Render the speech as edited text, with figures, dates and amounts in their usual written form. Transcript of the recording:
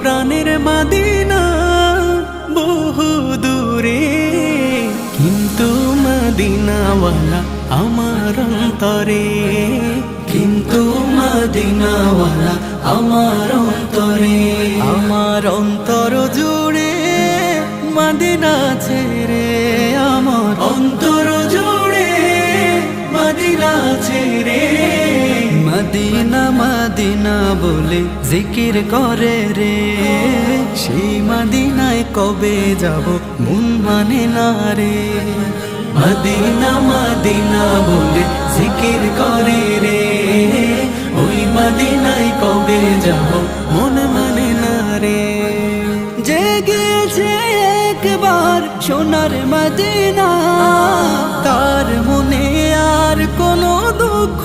প্রাণের মদিনা বহু দূরে, কিন্তু মদিনাওয়ালা আমার অন্তরে, কিন্তু মদিনাওয়ালা আমার অন্তরে। আমার অন্তর জুড়ে মদিনা ছেড়ে, আমার অন্তর জুড়ে মদিনা ছেড়ে। মদিনা মদিনা বলে জিকির করে রে, সেই মদিনায় কবে যাব মন মানে না রে। মদিনা মদিনা বলে জিকির করে রে, ওই মদিনায় কবে যাব মন মানে না রে। যে গিয়েছে একবার সোনার মদিনা, তার মনে আর কোনো দুঃখ